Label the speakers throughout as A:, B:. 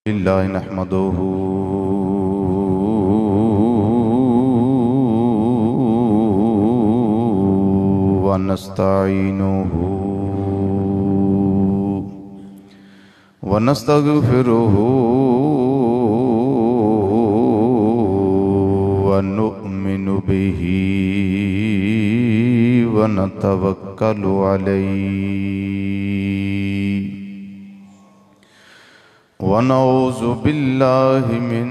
A: لله نحمده ونستعينه ونستغفره ونؤمن به ونتوكل عليه ونعوذ بالله من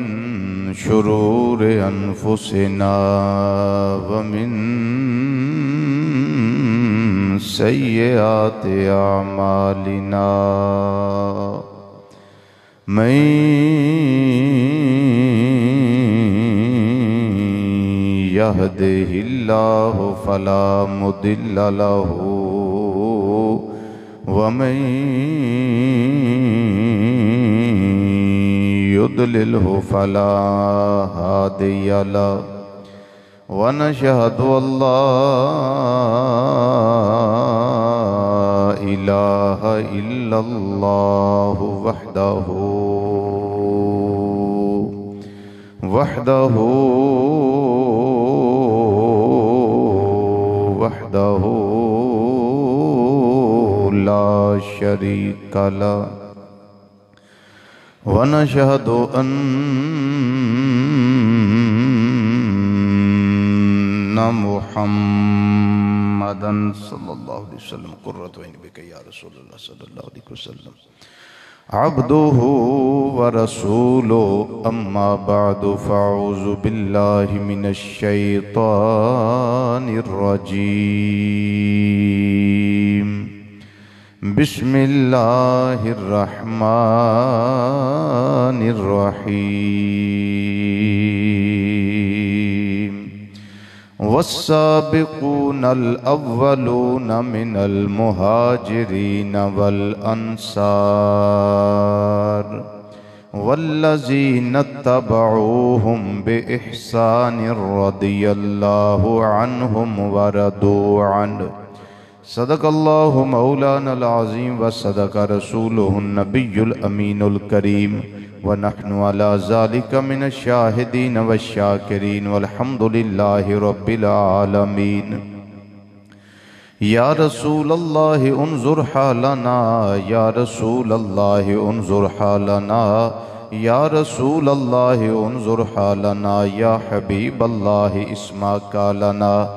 A: شرور أنفسنا ومن سيئات أعمالنا من يهده الله فلا مضل له ومن يضلله فلا هادي له ونشهد أن لا إله إلا الله وحده لا شريك له ونشهد أن محمدًا صلى الله عليه وسلم قرة عين بك يا رسول الله صلى الله عليه وسلم عبده ورسوله أما بعد فأعوذ بالله من الشيطان الرجيم بسم الله الرحمن الرحيم والسابقون الأولون من المهاجرين والأنصار والذين اتبعوهم بإحسان رضي الله عنهم ورضوا عنه صدق الله مولانا العظيم وصدق رسوله النبي الأمين الكريم ونحن على ذلك من الشاهدين والشاكرين والحمد لله رب العالمين يا رسول الله انظر حالنا يا رسول الله انظر حالنا يا رسول الله انظر حالنا يا حبيب الله اسمع قالنا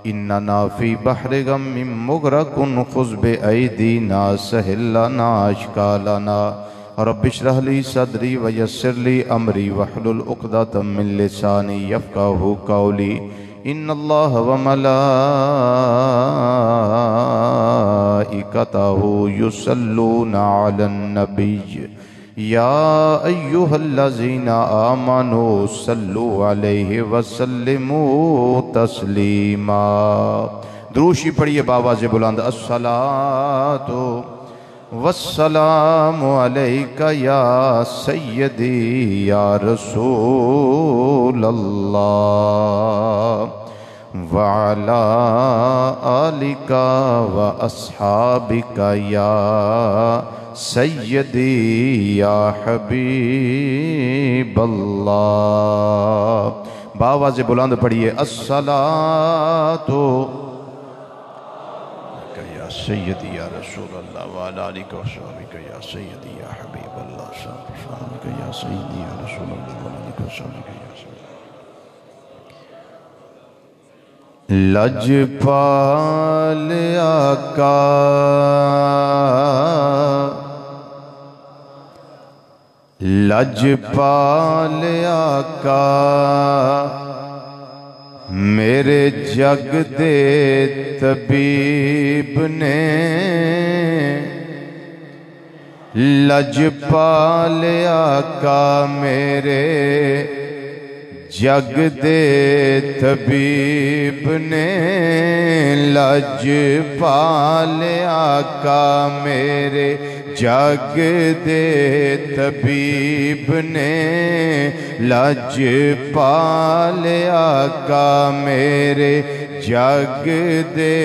A: إننا في بحر غم مغرق خذ بأيدينا سهل لنا أشكالنا رب اشرح لي صدري ويسر لي أمري واحلل عقدة من لساني يفقهوا قولي إن الله وملائكته يصلون على النبي يا أيها الذين آمنوا صلوا عليه وسلموا تسلیما دروشی پڑھئے بآواز بلند الصلاة والسلام علیکہ یا سیدی یا رسول اللہ وعلا آلکہ واصحابکہ یا سیدی یا حبیب اللہ بآواز بلند پڑھئے الصلاة یا سیدی یا رسول اللہ وعلا آلکہ واصحابکہ یا سیدی یا حبیب اللہ یا سیدی یا رسول اللہ وعلا آلکہ واصحابکہ یا سیدی لجپال آقا لجپال آقا میرے جگ دے طبیب نے لجپال آقا میرے جگ دے طبیب نے لجپال آقا میرے جگ دے طبیب نے لجپال آقا میرے جگ دے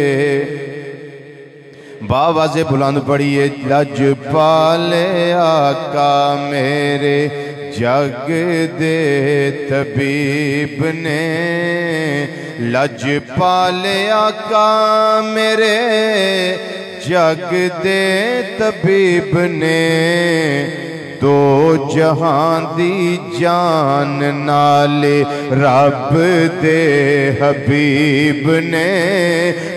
A: باواز بلند پڑھیے لج پالے آقا میرے جگ دے طبیب نے لج پالے آقا میرے جگ دے طبیب نے دو جہاں دی جان نالے رب دے حبیب نے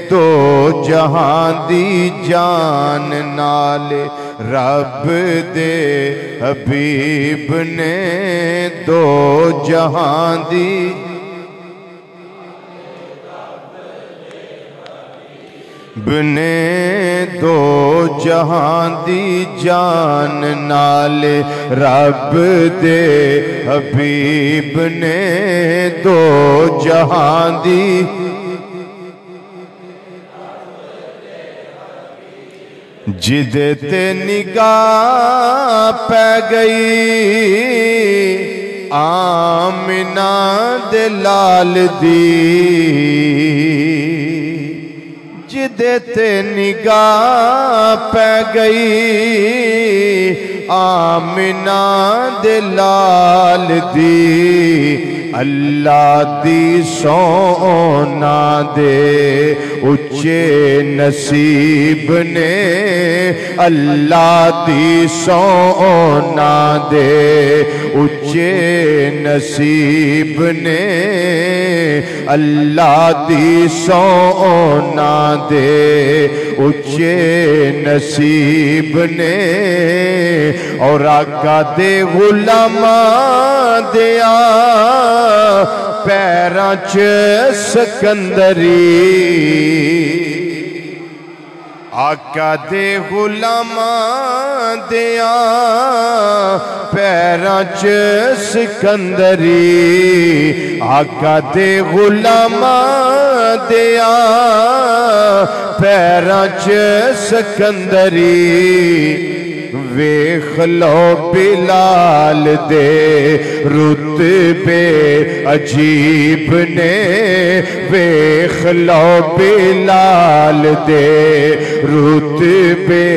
A: دو جہاں دی جان نالے رب دے حبیب نے دو جہاں دی بنے دو جہاں دی جان نالے رب دے حبیب نے دو جہاں دی جدے تے نگاہ پہ گئی آمنہ دے لال دی جدے تے نگاہ پہ گئی آمنہ دے لال دی اللہ دی سونا دے اچھے نصیب نے اللہ دی سونا دے اچھے نصیب نے اللہ دی سونا دے اچھے نصیب نے اور آقا دے غلاماں دیا پیرانچ سکندری آقا دے غلاماں دیا پیرانچ سکندری آقا دے غلاماں دیا پیرانچ سکندری ویخ لو بلال دے رتبے عجیب نے ویخ لو بلال دے رتبے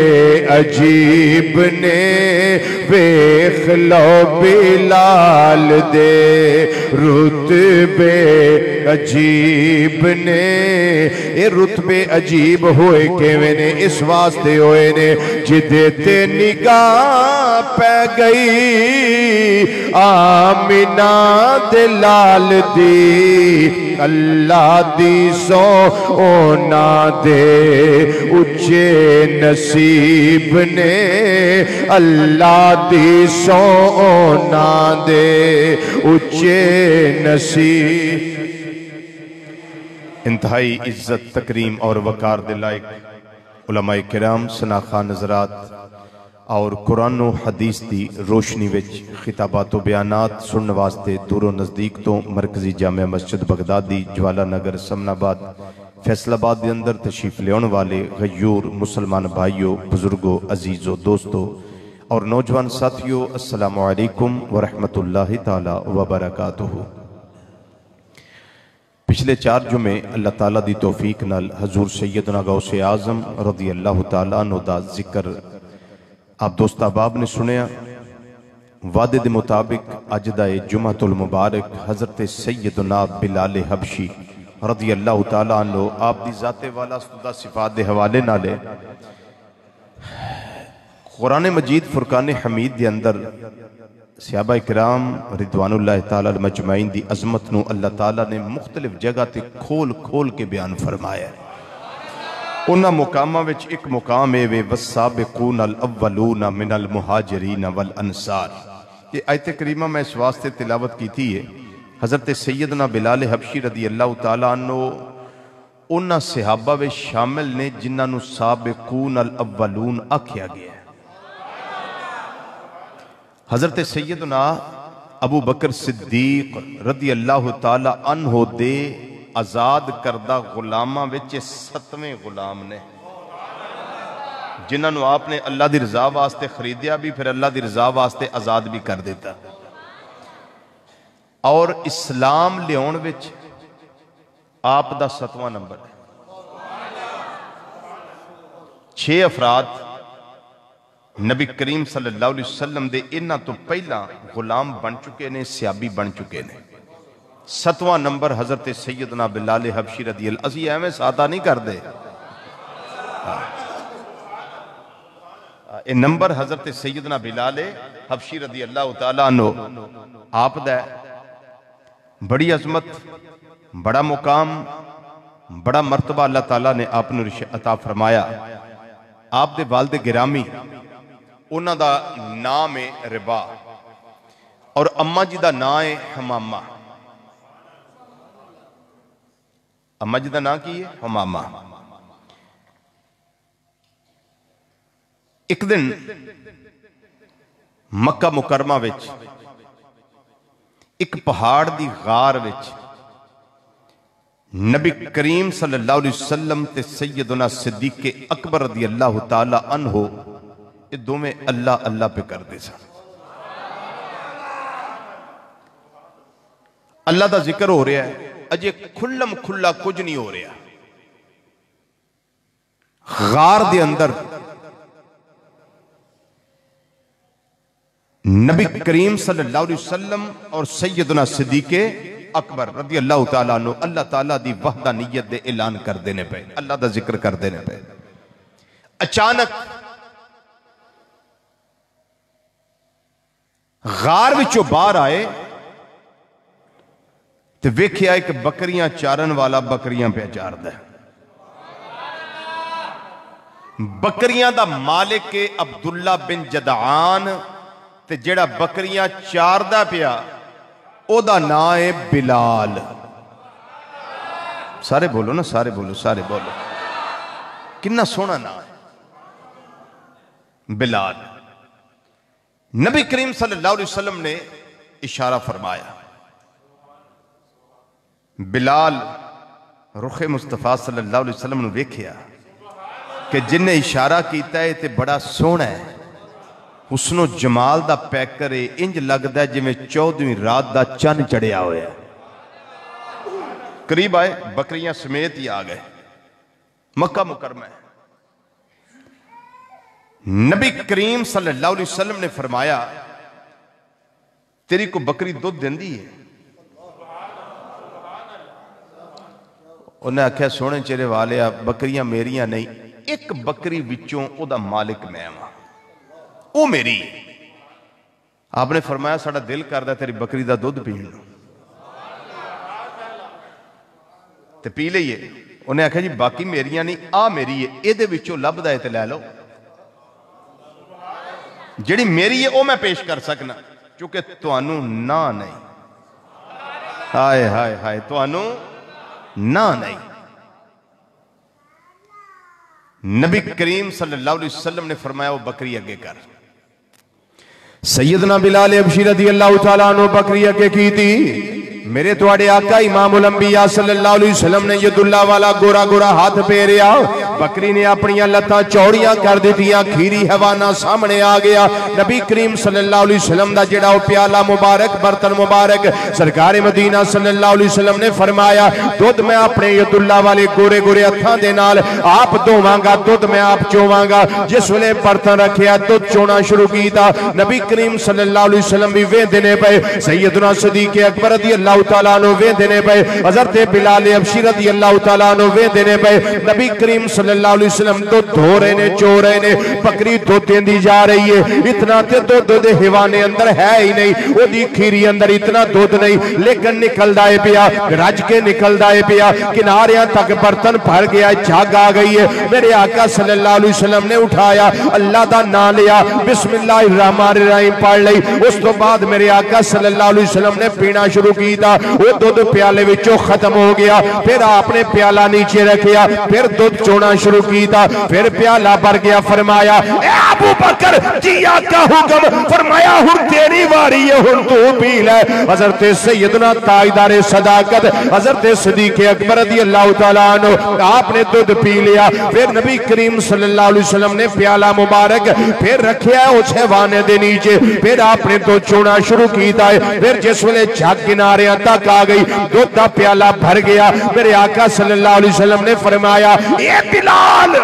A: عجیب نے ویخ لو بلال دے رتبے عجیب نے اے رتبے عجیب ہوئے کیویں نے اس واسطے ہوئے نے جدے تے نگاہ پہ گئی آمنہ دے لال دی اللہ دی سونا دے اچھے نصیب نے اللہ دی سونا دے اچھے نصیب انتہائی عزت تکریم اور وقار دے لائق علماء کرام سناخان نظرات اور قرآن و حدیث دی روشنی وچ خطابات و بیانات سنن واسطے دور و نزدیک تو مرکزی جامع مسجد بغدادی جوالا نگر سمن آباد فیصل آباد دے اندر تشریف لیون والے غیور مسلمان بھائیوں بزرگوں عزیزوں دوستوں اور نوجوان ساتھیوں السلام علیکم ورحمت اللہ تعالی وبرکاتہ۔ پچھلے 4 جمعے اللہ تعالیٰ دی توفیق نال حضور سیدنا غوث اعظم رضی اللہ تعالیٰ عنہ دا ذکر آپ دوست احباب نے سنیا۔ وعدے دے مطابق اج دا جمعۃ المبارک حضرت سیدنا بلال حبشی رضی اللہ تعالیٰ عنہ آپ دی ذات والا سدہ صفات دے حوالے نالے قرآن مجید فرقان حمید دے اندر صحابہ کرام رضوان اللہ تعالیٰ مجمعین دی عظمت نو اللہ تعالیٰ نے مختلف جگہ تے کھول کھول کے بیان فرمایا ہے۔ انہاں مقامہ وچ ایک مقام ہے وَالسَّابِقُونَ الْأَوَّلُونَ مِنَ الْمُحَاجِرِينَ وَالْأَنصَارِ۔ یہ آیت کریمہ میں اس واسطے تلاوت کی تھی ہے حضرت سیدنا بلال حبشی رضی اللہ تعالیٰ عنہ انہاں صحابہ وچ شامل نے جنہاں نو سابقون الاولون آکھیا گیا ہے۔ حضرت سیدنا ابو بکر صدیق رضی اللہ تعالیٰ عنہ دے آزاد کردہ غلامہ وچ 7ویں غلام نے جنہاں نو آپ نے اللہ دی رضا واسطے خریدیا بھی پھر اللہ دی رضا واسطے آزاد بھی کر دیتا اور اسلام لیون وچ آپ دا 7واں نمبر ہے۔ 6 افراد نبی کریم صلی اللہ علیہ وسلم دے انہاں تو پہلا غلام بن چکے نے، سیابی بن چکے نے۔ 7واں نمبر حضرت سیدنا بلال حبشی رضی اللہ عنہ، ایویں سادہ نہیں کر دے، یہ نمبر حضرت سیدنا بلال حبشی رضی اللہ تعالیٰ عنہ آپ دا بڑی عظمت، بڑا مقام، بڑا مرتبہ اللہ تعالیٰ نے آپ نے عطا فرمایا۔ آپ دے والد گرامی انہاں دا نام ہے ربا اور اماں جی دا نام ہے حمامہ۔ اماں جی دا نام کی ہے حمامہ۔ ایک دن مکہ مکرمہ وچ ایک پہاڑ دی غار وچ نبی کریم صلی اللہ علیہ وسلم تے سیدنا صدیق اکبر رضی اللہ تعالی عنہ یہ دومیں اللہ اللہ پہ کر دے سن۔ اللہ دا ذکر ہو رہا ہے، اجے کھلم کھلا کچھ نہیں ہو رہا۔ غار دے اندر نبی کریم صلی اللہ علیہ وسلم اور سیدنا صدیق اکبر رضی اللہ تعالیٰ عنہ اللہ تعالیٰ دی وحدانیت دے اعلان کر دینے پہ، اللہ دا ذکر کر دینے پہ اچانک غار وچوں باہر آئے تو ویکھیا کہ بکریاں چارن والا بکریاں پہ چار دے۔ بکریاں دا مالک عبداللہ بن جدعان تے جڑا بکریاں چار دا پیا او دا نام ہے بلال۔ سارے بولو نا، سارے بولو، سارے بولو، کتنا سونا نام ہے بلال۔ نبی کریم صلی اللہ علیہ وسلم نے اشارہ فرمایا، بلال رخ مصطفیٰ صلی اللہ علیہ وسلم نے ویکھیا کہ جن نے اشارہ کیتا ہے تے بڑا سونا ہے، حسن و جمال دا پیکر ہے، انج لگدا ہے جویں 14ویں رات دا چن چڑھیا ہویا ہے۔ قریب آئے، بکریاں سمیت ہی آ گئے، مکہ مکرمہ ہے۔ نبی کریم صلی اللہ علیہ وسلم نے فرمایا تیری کو بکری دودھ دیندی ہے؟ انہیں آکھیا سونے چہرے والے بکریاں میریاں نہیں، ایک بکری وچوں او دا مالک میں ہوں، او میری۔ آپ نے فرمایا ساڑا دل کردہ تیری بکری دا دودھ پی لو، تے پی لئیے۔ انہیں آکھیا جی باقی میریاں نہیں، آ میری ہے، اے دے وچوں لب دائے تے لے لو، جڑی میری ہے او میں پیش کر سکنا، چونکہ توانو نہ نہیں، ہائے ہائے ہائے، توانو نہ نہیں۔ نبی کریم صلی اللہ علیہ وسلم نے فرمایا وہ بکری اگے کر۔ سیدنا بلال حبشی رضی اللہ تعالیٰ عنہ بکری اگے کی تھی، میرے توڑے آقا امام الانبیاء صلی اللہ علیہ وسلم نے ید اللہ والا گورا گورا ہاتھ پیریا، بکری نے اپنی لتاں چوڑیاں کر دیتیاں، کھیری حوانہ سامنے آ گیا۔ نبی کریم صلی اللہ علیہ وسلم دا جڑا پیالہ مبارک، برتن مبارک، سرکار مدینہ صلی اللہ علیہ وسلم نے فرمایا دودھ میں اپنے ید اللہ والے گورے گورے ہتھاں دے نال آپ دھوواں گا، دودھ میں آپ چوواں گا۔ جس ویلے برتن رکھیا دودھ چونا شروع کیتا، نبی کریم صلی اللہ علیہ وسلم بھی ویندے پئے، سیدنا صدیق اکبر رضی اللہ تعالیٰ عنہ ویندے پئے، حضرت بلال حبشی رضی اللہ تعالیٰ عنہ ویندے پئے۔ نبی کریم صلی اللہ علیہ وسلم دودھ دھو رہے نے، چو رہے نے، بکری دودھ دیندی جا رہی ہے، اتنا تے دودھ دے حوانے اندر ہے ہی نہیں، وہ دی کھیری اندر اتنا دودھ نہیں، لیکن نکل دائے پیا، رج کے نکل دائے پیا، کناریاں تک برتن بھر گیا، جھاگ آ گئی ہے۔ میرے آقا صلی اللہ علیہ وسلم نے اٹھایا، اللہ دا نام لیا، بسم اللہ الرحمن الرحیم پڑھ لئی، اس تو بعد میرے آقا صلی اللہ علیہ وسلم نے پینا شروع کی تھا، وہ دودھ پیالے وچوں ختم ہو گیا، پھر آپ نے پیالہ نیچے رکھیا، پھر دودھ چونا شروع کی تھا، پھر پیالہ بھر گیا، فرمایا اے ابو بکر جی آقا حکم فرمایا ہن تیری واری ہے، ہن تو پی لے۔ حضرت سیدنا تاجدار صداقت حضرت صدیق اکبر رضی اللہ تعالیٰ عنہ آپ نے دودھ پی لیا، پھر نبی کریم صلی اللہ علیہ وسلم نے پیالہ مبارک پھر رکھیا ہے اس حوانے دے نیچے، پھر آپ نے دودھ چونا شروع کیتا ہے، پھر جس ویلے جھگ کنارے تک آ گئی، دودھ دا پیالہ بھر گیا۔ میرے آقا صلی اللہ علیہ وسلم نے فرمایا اے بلال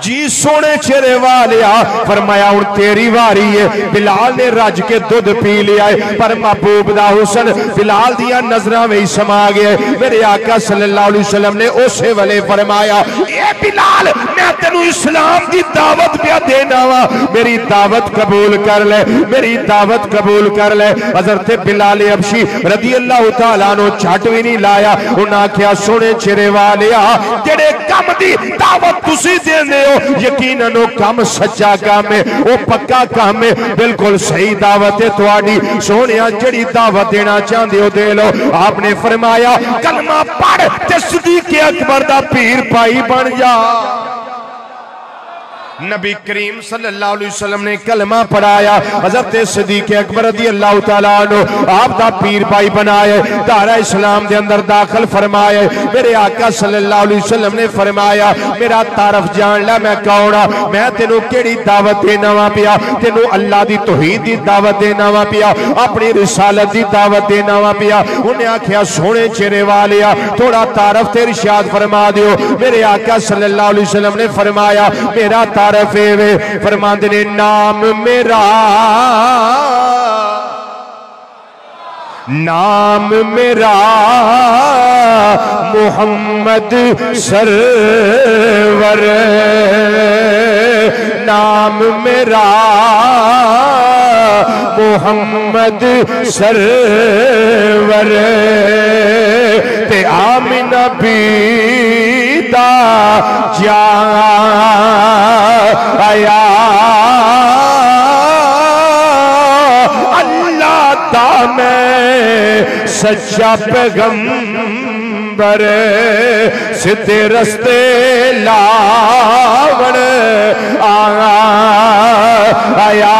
A: جی سونے چہرے والیا فرمایا ہن تیری واری ہے. بلال نے رج کے دودھ پی لیا ہے پر محبوب دا حسن بلال دیا نظراں وچ سما گیا ہے. میرے آقا صلی اللہ علیہ وسلم نے اسے والے فرمایا اے بلال میں تینو اسلام دی دعوت پیا دینا وا, میری دعوت قبول کر لے, میری دعوت قبول کر لے. حضرت بلال حبشی رضی اللہ تعالیٰ عنہ چھٹ بھی نہیں لایا. انہاں آکھیا سونے چہرے والیا جڑے کم دی دعوت تسی دیندے یقیناً وہ کام سچا کام ہے, وہ پکا کام ہے, بالکل صحیح دعوت ہے تواڈی. سونیا جڑی دعوت دینا چاہندے ہو دے لو. آپ نے فرمایا کلمہ پڑھ تے صدیق اکبر دا پیر پائی بن جا. نبی کریم صلی اللہ علیہ وسلم نے کلمہ پڑھایا, حضرت صدیق اکبر رضی اللہ تعالیٰ عنہ آپ دا پیر بھائی بنائے, دارہ اسلام دے اندر داخل فرمائے. میرے آقا صلی اللہ علیہ وسلم نے فرمایا میرا تعارف جان لے میں کونہ, میں تینوں کیڑی دعوت دینا وا پیا, تینوں اللہ دی توحید دی دعوت دینا وا پیا, اپنی رسالت دی دعوت دینا وا پیا. انہیں آکھیا سونے چہرے والیا تھوڑا تعارف تے ارشاد فرما دیو. میرے آقا صلی اللہ علیہ وسلم نے فرمایا میرا فرماندے نے نام میرا محمد سرور, نام میرا محمد سرور, تے آمنہ بیدا جان آیا اللہ دا میں سچا پیغمبر, سدھے رستے لاون آیا.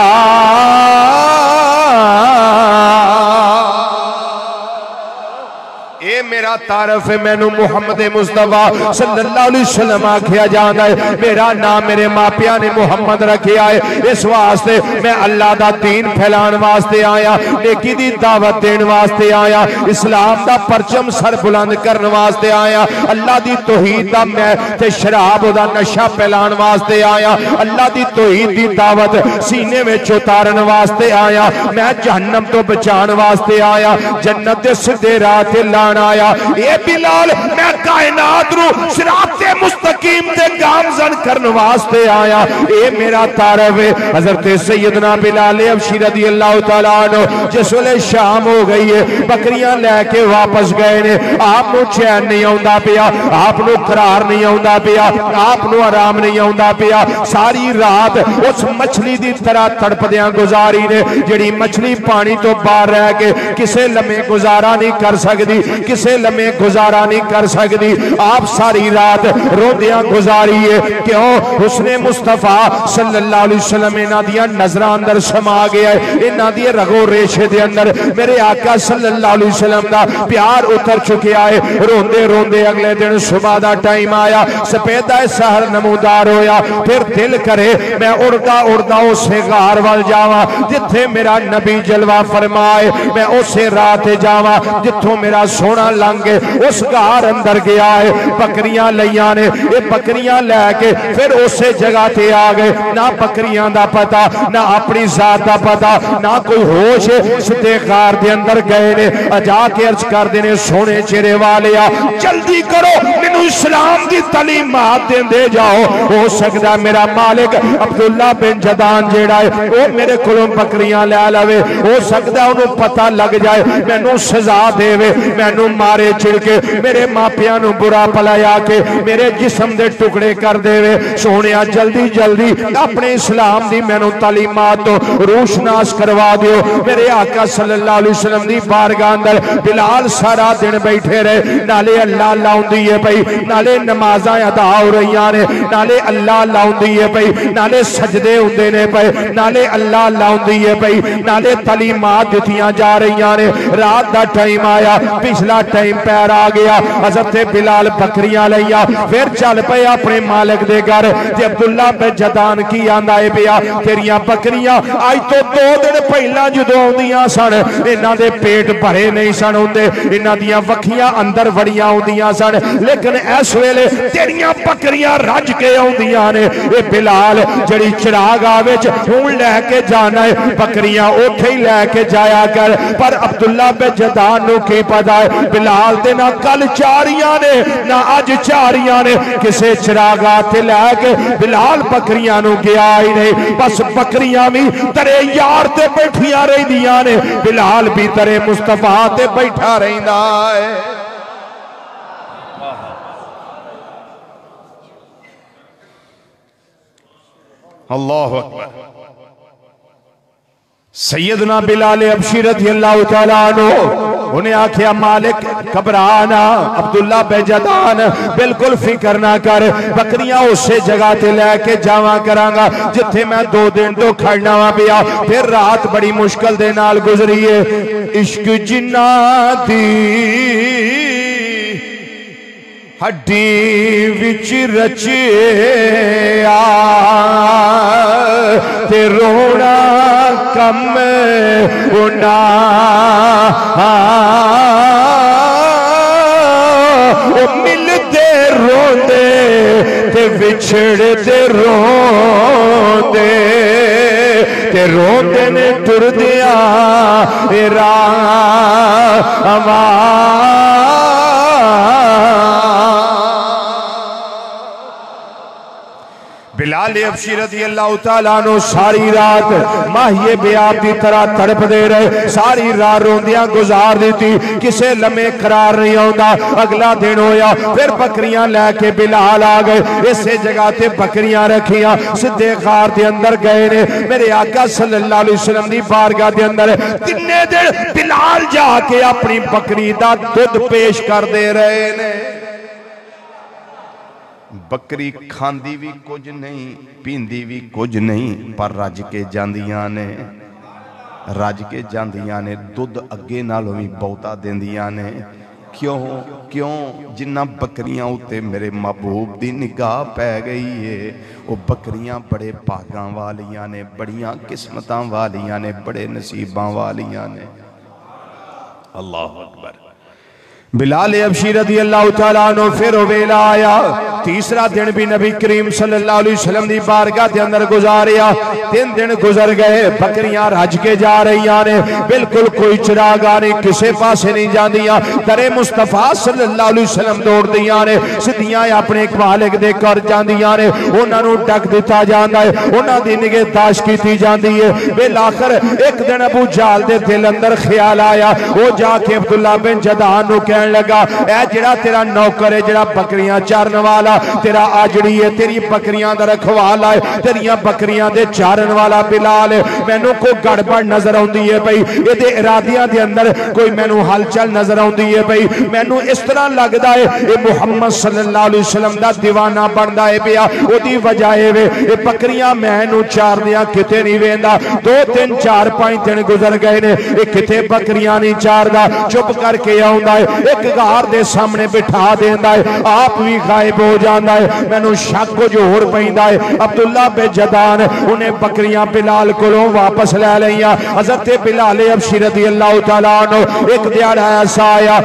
A: اے میرا تعارف ہے, میں نو محمد مصطفیٰ صلی اللہ علیہ وسلم آکھیا جانا ہے. میرا نام میرے ماپیاں نے محمد رکھیا ہے, اس واسطے میں اللہ دا دین پھیلان واسطے آیا, نیکی دی دعوت دین واسطے آیا, اسلام دا پرچم سر بلند کرن واسطے آیا, اللہ دی توحید دا میں تے شراب دا نشہ پھیلان واسطے آیا, اللہ دی توحید دی دعوت سینے میں اتارن واسطے آیا, میں جہنم تو بچان واسطے آیا, جنت دے سدھے راہ تے لان آیا. اے بلال میں کائنات رو صراط مستقیم تے گامزن کرن واسطے آیا. اے میرا تعارف ہے. حضرت سیدنا بلال حبشی رضی اللہ تعالیٰ عنہ جس ویلے شام ہو گئی ہے, بکریاں لے کے واپس گئے نے, آپ نو چین نہیں آوندا پیا, آپ نو قرار نہیں آوندا پیا, آپ نو آرام نہیں آوندا پیا. ساری رات اس مچھلی دی طرح تڑپدیاں گزاری نے, جڑی مچھلی پانی تو باہر رہ کے کسے لمحے گزارا نہیں کر سکتی, کسے لمحے گزارا نہیں کر سکتی. آپ ساری رات روندیاں گزاری ہے. کیوں؟ حسن مصطفیٰ صلی اللہ علیہ وسلم انہاں دیاں نظراں اندر سما گیا ہے, انہاں دی رگو ریشے دے اندر میرے آقا صلی اللہ علیہ وسلم دا پیار اتر چکیا ہے. روندے روندے اگلے دن صبح دا ٹائم آیا, سپیدہ سحر نمودار ہویا. پھر دل کرے میں اڑدا اڑدا اسے غار وال جاواں جتھے میرا نبی جلوہ فرمائے, میں اسے رات جاواں جتھوں میرا سونا لنگے. اس غار اندر گیا ہے, بکریاں لیاں نے, یہ بکریاں لے کے پھر اسے جگہ تے آگئے. نہ بکریاں دا پتا, نہ اپنی ذات دا پتا, نہ کوئی ہوش. سدھے غار دے اندر گئے نے, اجا کے عرض کر دینے سونے چہرے والیا جلدی کرو مینوں اسلام دی تعلیمات دے جاؤ. ہو سکتا میرا مالک عبداللہ بن جدان جیڑا ہے وہ میرے کولوں بکریاں لے لوے, ہو سکتا انہوں پتہ لگ جائے, مینوں سزا دے وے, مینوں مارے چھڑکے, میرے ماپیاں نوں برا پلایا کے میرے جسم دے ٹکڑے کر دے وے. سونیا جلدی جلدی اپنے اسلام دی مینوں تعلیمات تو روشناس کروا دیو. میرے آقا صلی اللہ علیہ وسلم دی بارگاہ اندر بلال سارا دن بیٹھے رہے, نالے اللہ لاؤندی ہے پئی, نالے نمازاں ادا ہو رہیاں نے, نالے اللہ لاؤندی ہے پئی, نالے سجدے ہوندے نے پئے, نالے اللہ لاؤندی ہے پئی, نالے تعلیمات دتیاں جا رہیاں نے. رات دا ٹائم آیا, پچھلا ٹائم پیر آ گیا. حضرت بلال بکریاں لیا, پھر چل پے اپنے مالک دے گھر. تے عبداللہ بن جدان کی آندا ہے پیا تیریاں بکریاں اج تو 2 دن پہلا جدوں آوندیاں سن انہاں دے پیٹ بھرے نہیں سن ہوندے, انہاں دیاں وکھیاں اندر وڑیاں ہوندیاں سن, لیکن ہن اس ویلے تیریاں بکریاں رج کے آؤندیاں نے اے بلال جڑی چراغاہ وچ ہن لے کے جانا ہے بکریاں اوتھے ہی لے کے جایا کر پر عبداللہ بن جدان نو کی پتا ہے بلال تے نہ کل چاریاں نے نہ اج چاریاں نے کسے چراغاہ تے لے کے بلال بکریاں نو گیا ہی نہیں بس بکریاں بھی ترے یار تے بیٹھیاں رہندیاں نے بلال بھی ترے مصطفیٰ تے بیٹھا رہندا ہے اللہ اکبر سیدنا بلال حبشی رضی اللہ تعالیٰ عنہ انہیں آکھیا مالک گھبرانا عبداللہ بن جدان بالکل فکر نہ کر بکریاں اسے جگہ تے لے کے جاواں کرانگا جتھے میں 2 دن تو کھڑنا وا پیا پھر رات بڑی مشکل دے نال گزری ہے عشق جنہ دی ہڈی وچ رچیا تے رونا کم ہونا ملتے روندے تے بچھڑتے روندے تے روندے نے ٹردیاں راہ بلال حبشی رضی اللہ تعالیٰ عنہ ساری رات ماہیے بیاب دی طرح تڑپ دے رہے ساری رات روندیاں گزار دیتی کسے لمحے قرار نہیں ہوندا اگلا دن ہویا پھر بکریاں لے کے بلال آ گئے اسے جگہ تے بکریاں رکھیاں سدھے غار دے اندر گئے نے میرے آقا صلی اللہ علیہ وسلم دی بارگاہ دے اندر تینے دن بلال جا کے اپنی بکری دا دودھ پیش کر دے رہے نے بکری کھاندی بھی کچھ نہیں پیندی بھی کچھ نہیں پر رج کے جاندیاں نے دودھ اگے نالوں بھی بہتا دیندیاں نے کیوں جنہ بکریاں ہوتے میرے محبوب دی نگاہ پہ گئی ہے وہ بکریاں بڑے پاگاں والیاں نے بڑیاں قسمتاں والیاں نے بڑے نصیباں والیاں نے اللہ اکبر بلال حبشی رضی اللہ تعالیٰ عنہ پھر ویلا آیا تیسرا دن بھی نبی کریم صلی اللہ علیہ وسلم دی بارگاہ دے اندر گزاریا 3 دن گزر گئے بکریاں رج کے جا رہی آنے بالکل کوئی چراغ آنے کسے پاسے نہیں جاندیاں در مصطفیٰ صلی اللہ علیہ وسلم دوڑ دیاں نے سدیاں اپنے ایک مالک دے کر جاندیاں نے انہاں نو ڈک دیتا جاندہ ہے انہاں دی نگہداشت کیتی جاندی ہے بالآخر ایک دن ابو جہل دے دل اندر خیال آیا وہ جا کے عبداللہ بن جدان نو کہنے لگا اے جڑا تیرا نوکر ہے جڑا بکریاں چارن والا تیرا آجڑی ہے تیری بکریاں دا رکھوالا ہے تیریاں بکریاں دے چارن والا بلال ہے مینوں کو گڑبڑ نظر ہوندی ہے بھئی یہ دے ارادیاں دے اندر کوئی مینوں حل چل نظر ہوندی ہے بھئی مینوں اس طرح لگدا ہے یہ محمد صلی اللہ علیہ وسلم دا دیوانہ بندا ہے پیا او دی وجہ ہے یہ بکریاں مینوں چار دیاں کتے نہیں ویندا 2 3 4 5 دن گزر گئے نے یہ کتے بکریاں نہیں چار دا چپ کر کے آوندا ہے ایک غار دے سامنے بٹھا دیندا ہے آپ بھی غائب ہو جاندا ہے مینوں شک کو جو ہور پیندا ہے عبداللہ بن جدان انہیں بکریاں بلال کولوں واپس لے لئیاں حضرت بلال حبشی رضی اللہ تعالیٰ عنہ ایک دیہڑا ایسا آیا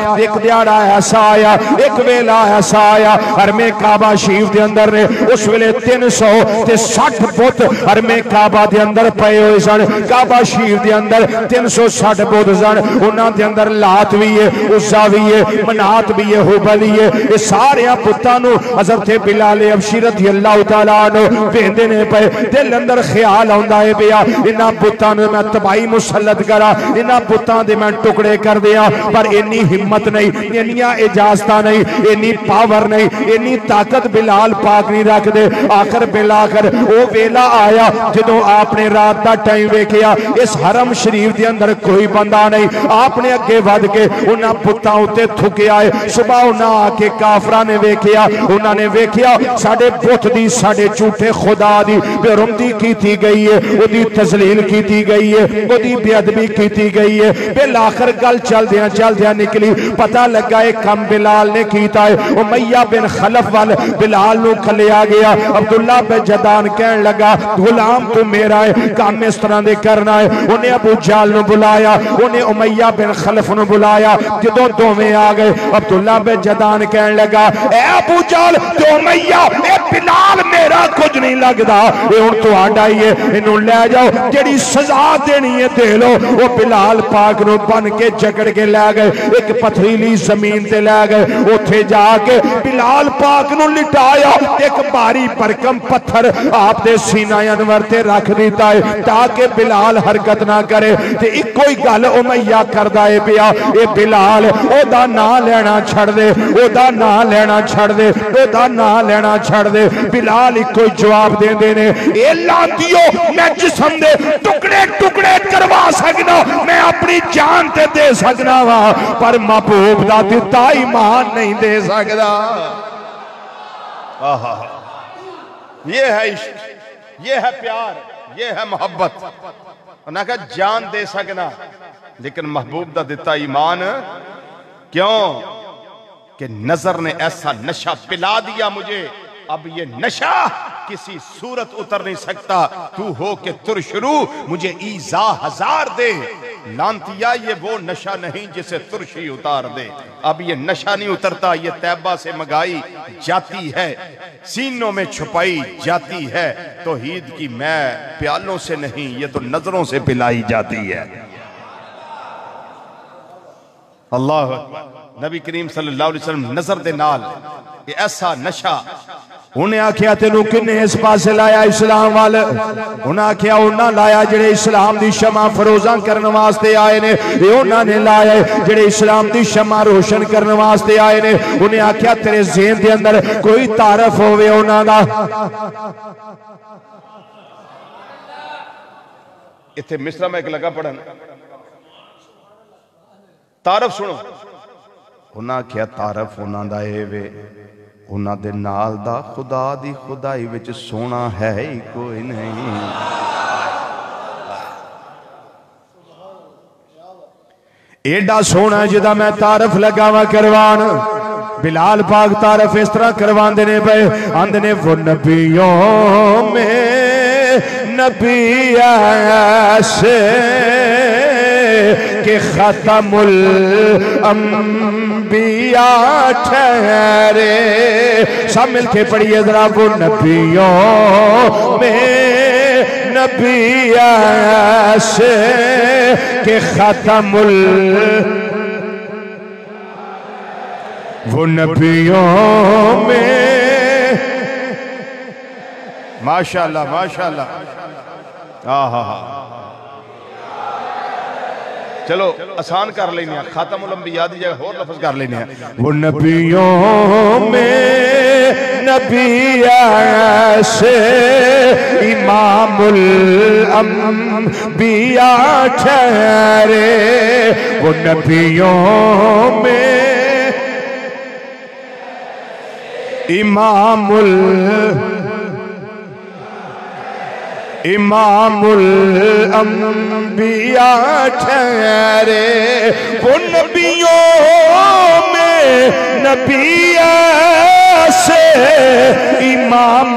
A: ایک ویلا ایسا آیا حرم کعبہ شریف دے اندر نے اس ویلے 360 بت حرم کعبہ دے اندر پئے ہوئے سن کعبہ شریف دے اندر 360 بت سن انہاں دے اندر لات بھی ہے عزا بھی ہے منات بھی ہے حبل ہے یہ سارے بتانو حضرت بلال حبشی رضی اللہ تعالیٰ عنہ بیندے نے پہ دل اندر خیال ہوندا ہے بیا انہاں بتانو میں تباہی مسلط کرا انہاں بتان دے میں ٹکڑے کر دیا پر انی ہمت نہیں انیاں اجازتہ نہیں انی پاور نہیں انی طاقت بلال پاک نہیں رکھ دے آخر بلاخر او ویلا آیا جدوں آپ نے رات دا ٹائم ویکھیا اس حرم شریف دے اندر کوئی بندہ نہیں آپ نے اگے ود کے انہاں بتاں اُتے تھکے آئے صبح انہاں آ کے کافرہ نے ویکھیا انہاں نے ویکھیا ساڑے بت دی ساڑے جھوٹے خدا دی بے رمدی کی تھی گئی ہے او دی تزلیل کی تھی گئی ہے او دی بے ادبی کی تھی گئی ہے بالآخر گل چل دیاں نکلی پتہ لگا ایک کم بلال نے کیتا ہے امیہ بن خلف وال بلال نو کھلیا گیا عبداللہ بن جدان کہن لگا غلام تو میرا ہے کام اس طرح دے کرنا ہے انہیں ابو جہل نو بلایا انہیں امیہ بن خلف نو بلایا جدوں دوویں سامنے آ گئے. عبداللہ بن جدان کہنے لگا اے ابو جہل تے امیہ اے بلال میرا کچھ نہیں لگدا, اے ہن تہاڈا ہی ہے, اینوں لے جاؤ جڑی سزا دینی ہے دے لو. وہ بلال پاک نو بن کے جکڑ کے لے گئے, ایک پتھریلی زمین تے لے گئے. اوتھے جا کے بلال پاک نو لٹایا, ایک باری برکم پتھر آپ دے سینہ انور تے رکھ دیتا ہے تاکہ بلال حرکت نہ کرے. تے ایک کوئی گل امیہ کردا ہے پیا, اے بلال او دا نام لینا چھڑ دے, او دا نام لینا چھڑ دے, او دا نام لینا چھڑ دے. بلال ایک کوئی جواب دے دینے اے لانتیو میں جسم دے ٹکڑے ٹکڑے کروا سکنا, میں اپنی جان تے دے سکنا وا, پر محبوب دا دتا ایمان نہیں دے سکدا. یہ ہے عشق, یہ ہے پیار, یہ ہے محبت. انہاں کہا جان دے سکنا لیکن محبوب دا دیتا ایمان کیوں کہ نظر نے ایسا نشہ پلا دیا مجھے, اب یہ نشہ کسی صورت اتر نہیں سکتا. تو ہو کہ تر شروع مجھے ایزا ہزار دے, لانتیا یہ وہ نشہ نہیں جسے ترشی اتار دے. اب یہ نشہ نہیں اترتا, یہ طیبہ سے مگائی جاتی ہے, سینوں میں چھپائی جاتی ہے. توحید کی میں پیالوں سے نہیں, یہ تو نظروں سے پلائی جاتی ہے. اللہ نبی کریم صلی اللہ علیہ وسلم نظر دے نال یہ ایسا نشہ. انہیں آکھیا تینوں کنے اس پاسے لایا اسلام والے, انہیں آکھیا انہاں لایا جڑے اسلام دی شمع فروزاں کرنے واسطے آئے نے, یہ انہاں نے لایا جڑے اسلام دی شمع روشن کرنے واسطے آئے نے. انہیں آکھیا تیرے ذہن دے اندر کوئی تعارف ہوئے انہاں دا. اتھے مصرہ میں ایک لگا پڑھن تعارف سنو. انہاں کیا تعارف انہاں دا اے وے, انہاں دے نال دا خدا دی خدائی وچ سونا ہے ہی کوئی نہیں. ایڈا سونا جدا میں تعارف لگاوا کروان. بلال پاک تعارف اس طرح کروان دینے پہ آندنے وہ نبیوں میں نبی ایسے کہ ختم الانبیاء ٹھہرے. سب مل کے پڑھیے ذرا وہ نبیوں میں نبی ایسے کہ ختم وہ نبیوں میں. ماشاءاللہ ماشاءاللہ. چلو آسان کر لینے ہیں, خاتم الانبیاء دی جگہ اور لفظ کر لینے ہیں. وہ نبیوں میں نبی ایسے امام الانبیاء ٹھہرے. وہ نبیوں میں امام الانبیاء ٹھہرے. وہ نبیوں میں نبی ایسے امام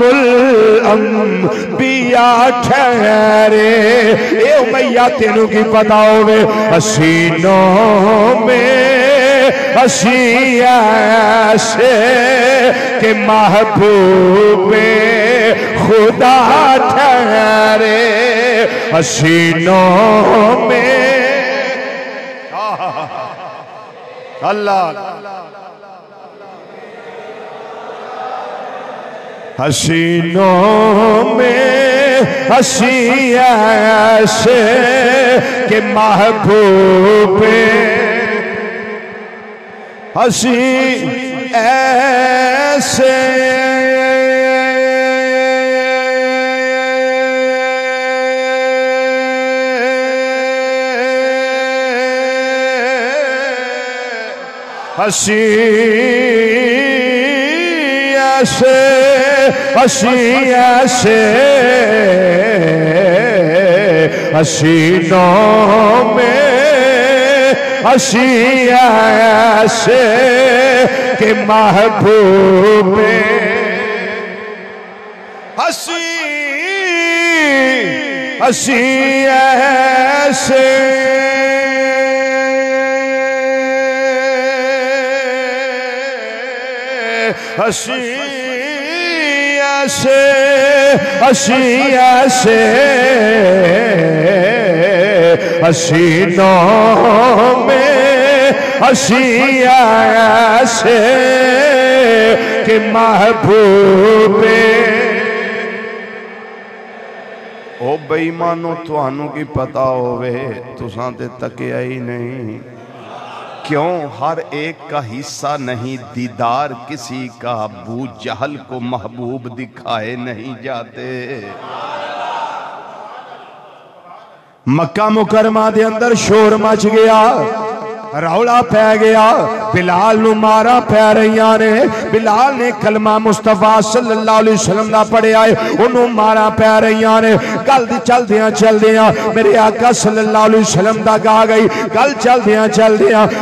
A: الانبیاء ٹھہرے. اے امیہ تینوں کی پتہ ہوئے حسینوں میں حسین ایسے کہ محبوب خدا ٹھہرے. حسینوں میں اللہ حسینوں میں حسین ایسے کہ محبوب حسین ایسے حسین ایسے حسین ایسے حسینوں میں حسین ایسے کہ محبوب حسین حسین ایسے ہنسی ایسے ہنسی ایسے حسینوں میں ہنسی ایسے کہ محبوب او بے ایمانو توانو کی پتا ہوئے تساں تے تکیا ہی نہیں کیوں ہر ایک کا حصہ نہیں دیدار کسی کا ابو جہل کو محبوب دکھائے نہیں جاتے مکہ مکرمہ دے اندر شور مچ گیا رولا پہ گیا بلال نو مارا پہ رہیاں نے بلال نے کلمہ مصطفیٰ صلی اللہ علیہ وسلم دا پڑے آئے انہوں مارا پہ رہیاں نے گل دی چل دیاں میرے آقا صلی اللہ علیہ وسلم دا گا گئی گل چل دیاں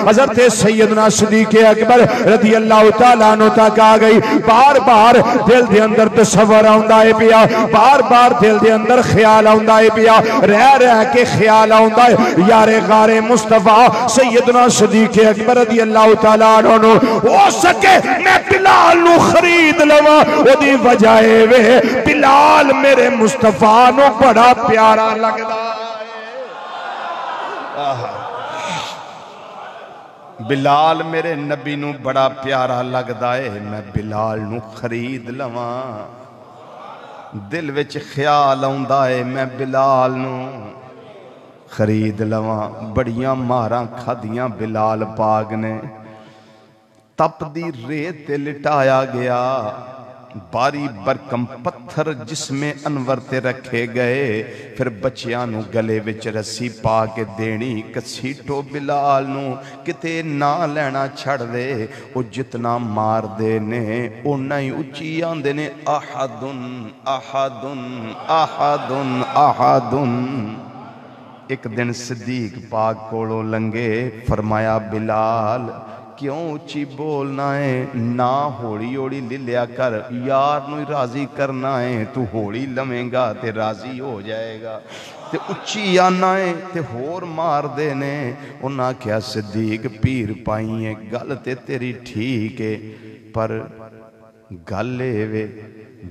A: حضرت سیدنا صدیق اکبر رضی اللہ تعالیٰ عنہ تک آ گئی بار بار دل دے اندر تصور آؤندہ ہے پیا بار بار دل دے اندر خیال آؤندہ ہے پیا رہ کے خیال آؤندہ ہے یار غار مصطفیٰ سیدنا صدیق اکبر رضی اللہ تعالیٰ عنہ ہو سکے میں بلال نو خرید لوا وہ دی وجائے وے بلال میرے مصطفیٰ نو بڑا پیارا لگدا بلال میرے نبی نو بڑا پیارا لگدا ہے میں بلال نو خرید لوا دل وچ خیال آؤندا ہے میں بلال نو خرید لواں بڑیاں ماراں کھدیاں بلال پاک نے تپ دی ریت لٹایا گیا باری برکم پتھر جس میں انور تے رکھے گئے پھر بچیاں نو گلے وچ رسی پا کے دینی کسیٹو بلال نو کتے نہ لینا چھڑ دے او جتنا مار دینے او نئی اچھی آندے نے احدن احدن احدن احدن ایک دن صدیق پاک کوڑو لنگے فرمایا بلال کیوں اچھی بولنا ہے نہ ہوڑی اوڑی لیا کر یار نوی راضی کرنا ہے تو ہوڑی لمیں گا تے راضی ہو جائے گا تے اچھی آنا ہے تے ہور مار دینے انہاں کیا صدیق پیر پائیں گل تے تیری ٹھیک ہے پر گلے وے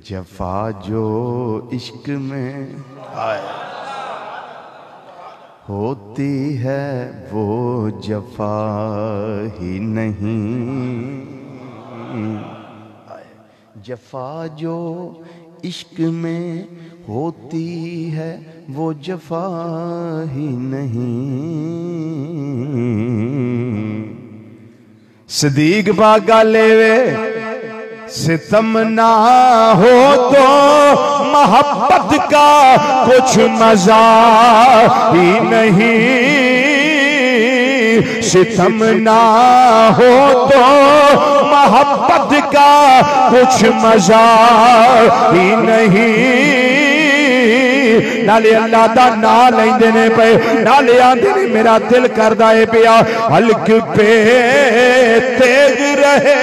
A: جفا جو عشق میں آئے ہوتی ہے وہ جفا ہی نہیں جفا جو عشق میں ہوتی ہے وہ جفا ہی نہیں صدیق باغا لے وے ستم نہ ہو تو محبت کا کچھ مزہ ہی نہیں ستم نہ ہو تو محبت کا کچھ مزہ ہی نہیں نالے اللہ دا نا لیندے نے پہ نالے آندے نے میرا دل کردہ ہے پیا حلق پہ تیگ رہے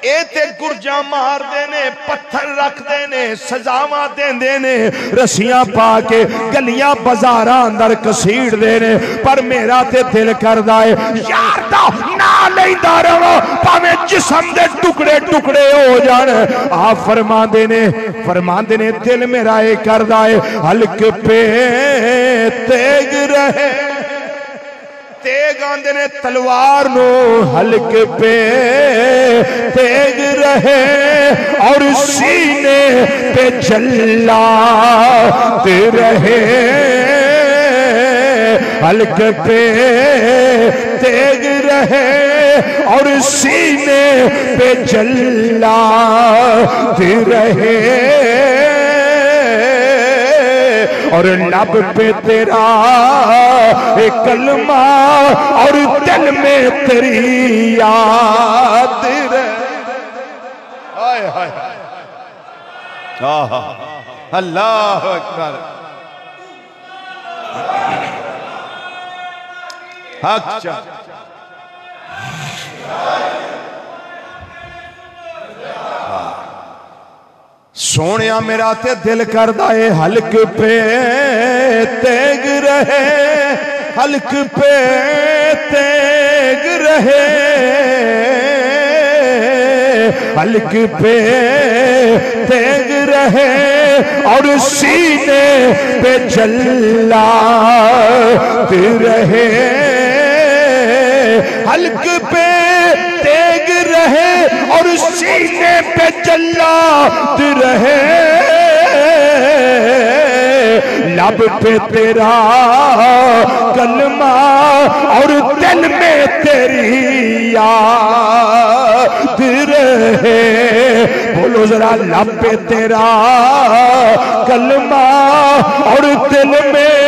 A: ایتے گرجاں مار دینے پتھر رکھ دینے سزاواں دینے رسیاں پا کے گلیاں بزاراں اندر کسیڑ دینے پر میرا تے دل کردہ ہے یار دا نا لیندہ رہو پاویں جسم دے ٹکڑے ٹکڑے ہو جانے آپ فرمان دینے دل میرا اے کردہ ہے حلق پہ تیگ رہے تیگ آندے نے تلوار نو حلق پہ تیگ رہے اور سینے پہ جلات رہے حلق پہ تیگ رہے اور سینے پہ جلات رہے اور لب پہ تیرا ایک کلمہ اور دل میں تیری یاد رہے آئے آئے اللہ اکبر حق چاہ سونیا میرا تے دل کردہ ہے حلق پہ تیگ رہے حلق پہ تیگ رہے حلق پہ تیغ رہے اور سینے پہ جلات رہے، حلق پہ تیغ رہے اور سینے پہ جلات رہے، لب پہ تیرا کلمہ اور دل میں تیری یاد رہے۔ بولو ذرا، لب پہ تیرا کلمہ اور دل میں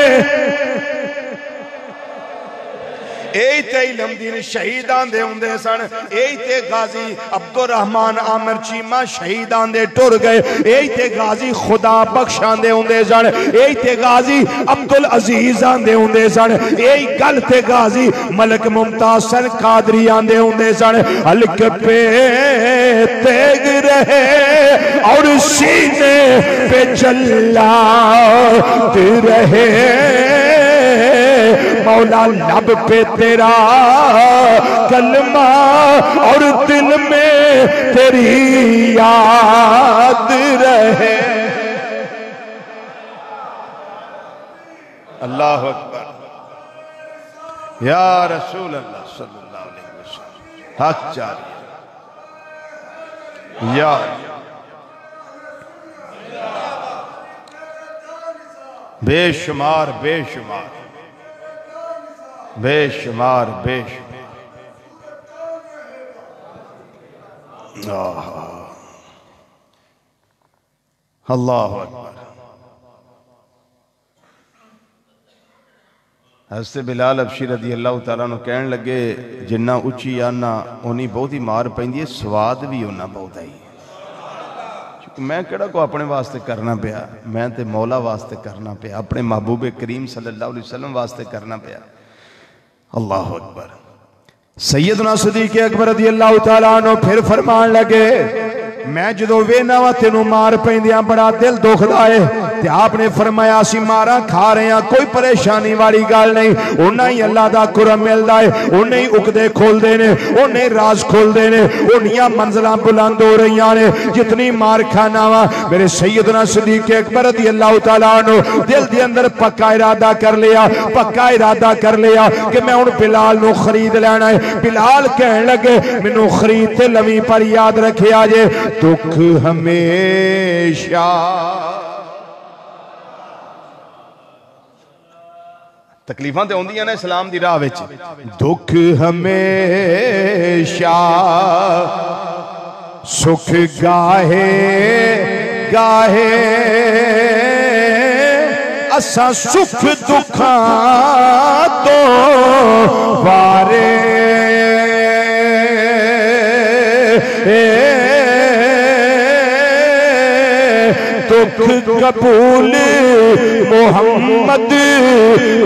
A: اے تے علم دین شہیدان دے ہوندے سن، اے تے غازی عبدالرحمن عامر چیمہ شہیدان دے ٹر گئے، اے تے غازی خدا بخشان دے ہوندے سن، اے تے غازی عبدالعزیزان دے ہوندے سن، اے گل تے غازی ملک ممتاز سن قادریان دے ہوندے سن۔ حلق پہ تیغ رہے اور سینے پہ جلات رہے، مولا لب پہ تیرا کلمہ اور دل میں تیری یاد رہے۔ اللہ اکبر، یا رسول اللہ صلی اللہ علیہ وسلم، حق جاری یا بے شمار بے شمار بے شمار بے شمار۔ اللہ اکبر۔ حضرت بلال حبشی رضی اللہ تعالیٰ عنہ کہنے لگے، جنہ اچھی آنا انہی بہت ہی مار پہندی ہے، سواد بھی ہونا بہت ہے۔ میں کہڑا کو اپنے واسطے کرنا پیا، میں تے مولا واسطے کرنا پیا، اپنے محبوب کریم صلی اللہ علیہ وسلم واسطے کرنا پیا۔ اللہ اکبر۔ سیدنا صدیق اکبر رضی اللہ تعالیٰ عنہ پھر فرمان لگے، میں جدو وینا وا تینوں مار پیندیاں بڑا دل دکھ دائے، تے آپ نے فرمایا اسی مارا کھا رہے ہیں، کوئی پریشانی والی گال نہیں، انہاں ہی اللہ دا کرم مل دائے، انہیں ہی اکدے کھول دینے، انہیں راز کھول دینے، انہیں منزلہ بلند ہو رہی آنے، جتنی مار کھانا وا۔ میرے سیدنا صدیق اکبر رضی اللہ تعالیٰ عنہ دل دی اندر پکا ارادہ کر لیا کہ میں ان بلال نو خرید لینا ہے۔ بلال کہنے لگے، منو خرید تے لویں پر یاد رکھے آجے، دکھ ہمیشہ تکلیفاں تے ہوندیاں نے اسلام دی راہ وچ، دکھ ہمیشہ سکھ گاہے گاہے، اسا سکھ دکھاں تو وارے، دکھ قبول محمد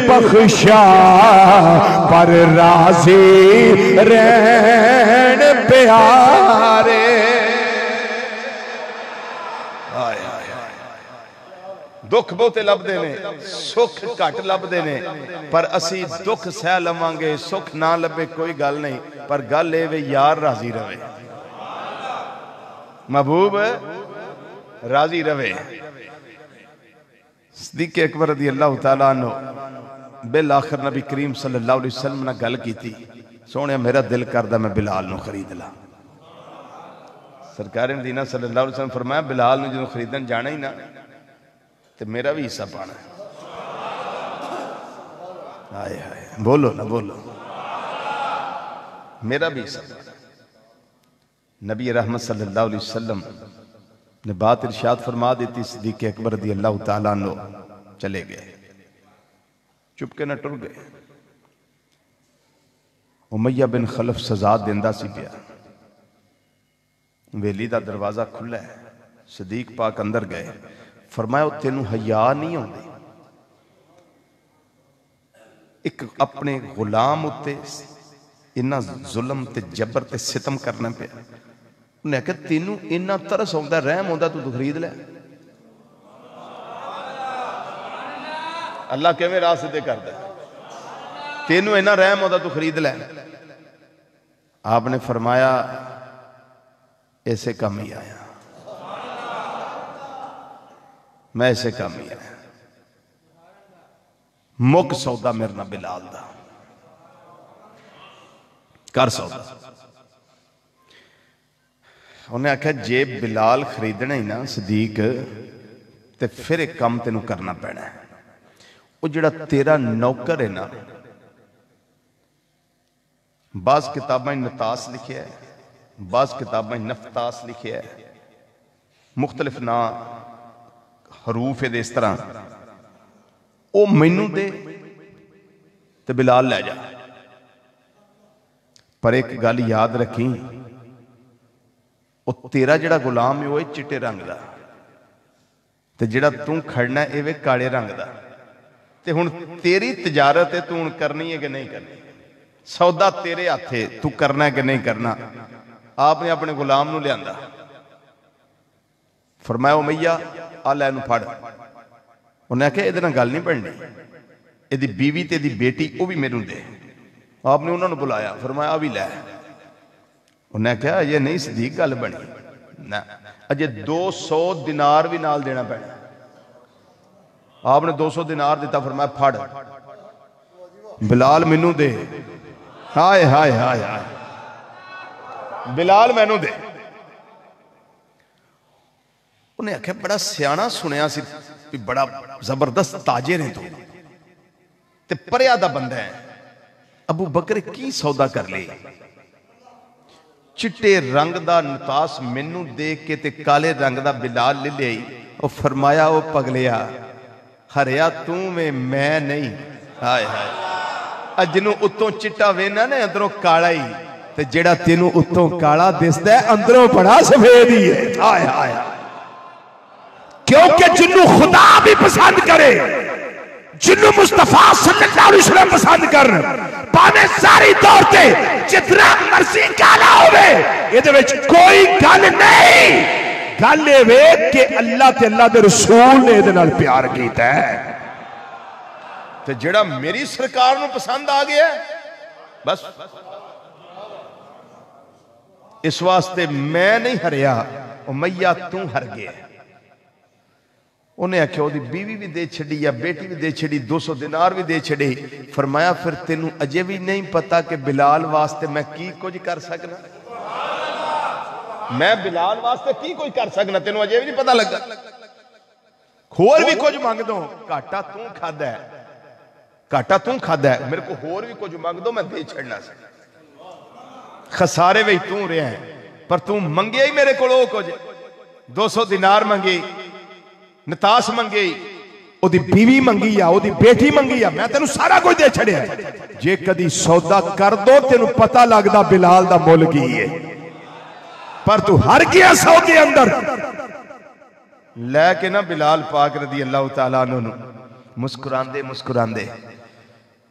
A: بخشا، پر راضی رہن پیارے۔ دکھ بہتے لب دینے، سکھ کٹ لب دینے، پر اسی دکھ سہ لمانگے، سکھ نہ لبے کوئی گل نہیں، پر گل لے وے یار راضی روے، محبوب راضی روے۔ صدیق اکبر رضی اللہ تعالیٰ عنہ بالآخر نبی کریم صلی اللہ علیہ وسلم نے گل کی تھی، سونے میرا دل کردہ میں بلال نو خرید لا۔ سرکار مدینہ صلی اللہ علیہ وسلم فرمایا، بلال نو جنہوں خریدن جانا ہی نا تو میرا بھی حصہ پانا ہے۔ آئے آئے بولو نا بولو، میرا بھی حصہ پانا ہے۔ نبی رحمت صلی اللہ علیہ وسلم نے بات ارشاد فرما دیتی، صدیق اکبر رضی اللہ تعالیٰ عنہ چلے گئے، چپکے نہ ٹر گئے۔ امیہ بن خلف سزا دیندہ سی پیا، ویلی دا دروازہ کھلا ہے، صدیق پاک اندر گئے، فرمایا تینوں حیا نہیں ہوندی، ایک اپنے غلام ہوتے انہا ظلم تے جبر تے ستم کرنا پیا، انہیں کہا تینوں انہا ترس ہوندہ رحم ہوندہ تو خرید لے۔ اللہ کہ میں راہ دے کر دے، تینوں انہا رحم ہوندہ تو خرید لے۔ آپ نے فرمایا ایسے کام ہی آیا، میں ایسے کام ہی آیا۔ مک سودا میرے نہ بلال دا، کر سودا۔ انہیں آکھا جے بلال خریدنا ہی نا صدیق تے پھر ایک کام تینوں کرنا پینا ہے، وہ جڑا تیرا نوکر ہے نا، بعض کتابیں نتاس لکھے ہے، بعض کتابیں نفتاس لکھے ہے، مختلف نا حروف ہے دے اس طرح، او مینوں دے تے بلال لے جا۔ پر ایک گل یاد رکھیں، او تیرا جڑا غلام ہے وہ چٹے رنگ دا، تے جڑا توں کھڑنا ہے وہ کاڑے رنگ دا، تے ہن تیری تجارت ہے، توں کرنی ہے کہ نہیں کرنی، سودا تیرے ہاتھے، تو کرنا ہے کہ نہیں کرنا۔ آپ نے اپنے غلام نو لے آندا، فرمایا امیہ آ لے نو پھڑ۔ انہیں کہا ادھر گل نہیں پڑھنی، ادھی بیوی تے دی بیٹی وہ بھی میرے دے۔ آپ نے انہوں نے بلایا، فرمایا بھی لے۔ انہیں کہا یہ نہیں صدیق گل بنی، نا اجے 200 دینار بھی نال دینا پڑا۔ آپ نے 200 دینار دیتا، فرمایا پھڑ بلال مینوں دے۔ ہائے ہائے ہائے ہائے، بلال مینوں دے۔ انہیں کہا بڑا سیانا سنیا سی، بڑا زبردست تاجر ہیں تو تے پریادہ بندہ ہے، ابو بکر کی سودا کر لے؟ چٹے رنگ دا نتاس منو دیکھ کے تے کالے رنگ دا بلال لے لے، اور فرمایا او پگلیا ہریا توں میں نہیں۔ ہائے ہائے، اجنو اتوں چٹا وینا نے اندروں کالا ہی، تے جڑا تینوں اتوں کالا دستا ہے اندروں بڑا سفید ہی ہے۔ ہائے ہائے، کیونکہ جنو خدا بھی پسند کرے، جنو مصطفیٰ صلی اللہ علیہ وسلم پسند کر، پانے ساری دور تے جتنا مرضی کالا ہوئے، یہ دے وچ کوئی گل نہیں، گل یہ کہ اللہ تے اللہ دے رسول نے دے نال پیار کیتا ہے۔ تو جڑا میری سرکار نو پسند آ گیا ہے بس، اس واسطے میں نہیں ہریا، امیہ توں ہر گیا۔ انہیں آکھیا دی بیوی بھی دے چھڑی یا بیٹی بھی دے چھڑی، 200 دینار بھی دے چھڑی۔ فرمایا پھر تینوں اجے بھی نہیں پتا کہ بلال واسطے میں کی کچھ کر سکنا، میں بلال واسطے کی کوئی کر سکنا، تینوں اجے بھی نہیں پتا لگا۔ ہور بھی کچھ مانگ دو، کاٹا توں کھادا ہے، کاٹا توں کھادا ہے، میرے کو ہور بھی کچھ مانگ دو میں دے چھڑنا سے، خسارے وہی توں رہے ہیں، پر توں منگے ہی میرے کو لو کچھ، 200 دینار منگی، نتاس منگی، او دی بیوی منگی یا او دی بیٹی منگی یا میں تینوں سارا کوئی دے چھڑے ہیں۔ جے کدی سودا کر دو تینوں پتہ لگ دا بلال دا مول کی ہے، پر تو ہر گیا سودے اندر لے کے نا بلال پاک رضی اللہ تعالیٰ عنہ مسکران دے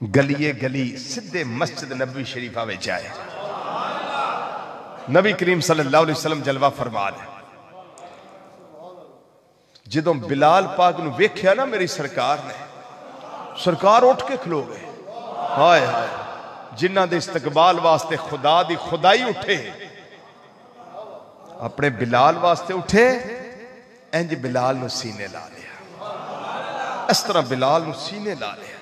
A: گلیے گلی سدھے مسجد نبی شریفہ میں جائے۔ نبی کریم صلی اللہ علیہ وسلم جلوہ فرما دے، جدوں بلال پاک نو ویکھیا نا میری سرکار نے، سرکار اٹھ کے کھلو گئے۔ ہائے ہائے، جنہ دے استقبال واسطے خدا دی خدائی اٹھے، اپنے بلال واسطے اٹھے، انج بلال نو سینے لا لیا، اس طرح بلال نو سینے لا لیا۔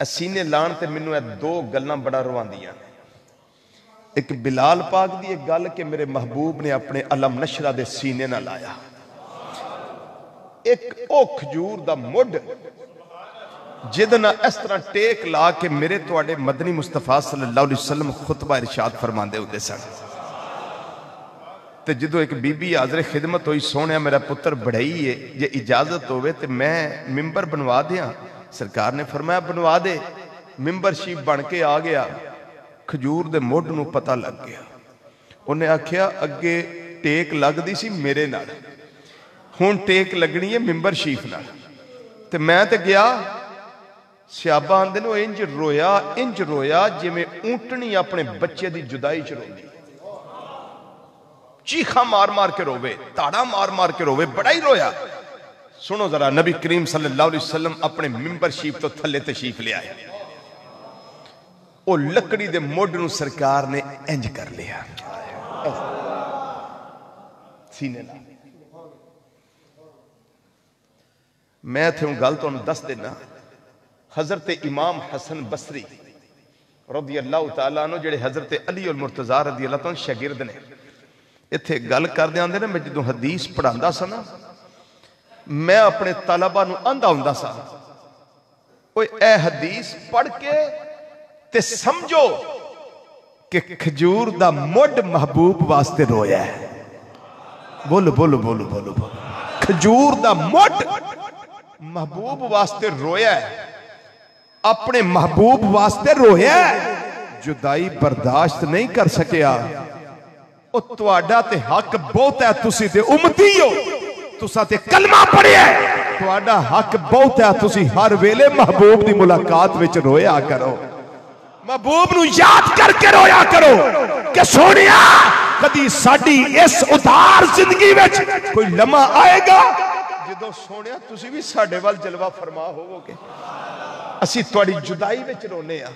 A: سینے لان تے منو ہے دو گلنا بڑا روان دیا، ایک بلال پاک دی ایک گل کہ میرے محبوب نے اپنے علم نشرہ دے سینے نہ لایا، ایک او کھجور دا مڈ جدنا اس طرح ٹیک لا کے میرے توڑے مدنی مصطفیٰ صلی اللہ علیہ وسلم خطبہ ارشاد فرمان دے ہوتے سن۔ تے جدو ایک بی بی حاضر خدمت ہوئی، سونے میرا پتر بڑھائی ہے، یہ اجازت ہوئے تے میں ممبر بنوا دیا۔ سرکار نے فرمایا بنوا دے، ممبر شیف بن کے آ گیا، کھجور دے موڈ نو پتہ لگ گیا۔ انہیں آکھیا اگے ٹیک لگ دی سی میرے نال، ہون ٹیک لگنی ہے ممبر شیف نال۔ تے میں تے گیا، سیابہ آندے نو انج رویا جی میں اونٹنی اپنے بچے دی جدائی چ روندی، چیخا مار مار کے روے، تاڑا مار مار کے روے، بڑا ہی رویا۔ سنو ذرا، نبی کریم صلی اللہ علیہ وسلم اپنے ممبر شیف تو تھلے تشریف لے آئے، او لکڑی دے موڈ نو سرکار نے انج کر لیا، سینے لا میں تھے گل تو دس دینا حضرت امام حسن بصری رضی اللہ تعالیٰ عنہ جڑے حضرت علی المرتضی رضی اللہ تعالیٰ شاگرد نے اتھے گل کر دے آندے نا میں جدوں حدیث پڑھاندا سا نا میں اپنے طلبہ نو آندا ہوندا سا اوے اے حدیث پڑھ کے تے سمجھو کہ کھجور دا مڈ محبوب واسطے رویا ہے بولو بولو بولو بولو بولو کھجور دا مڈ محبوب واسطے رویا ہے اپنے محبوب واسطے رویا ہے جدائی برداشت نہیں کر سکیا او تواڈا تے حق بہت ہے تسی تے امتی ہو تسا تے کلمہ پڑھیا ہے تواڈا حق بہت ہے تسی ہر ویلے محبوب دی ملاقات وچ رویا کرو محبوب نو یاد کر کے رویا کرو کہ سونیا کدی ساڈی اس ادھار زندگی وچ کوئی لمحہ آئے گا جدوں سونیا تسی بھی ساڈے وال جلوہ فرما ہوو گے اسی تواڈی جدائی وچ رونے آ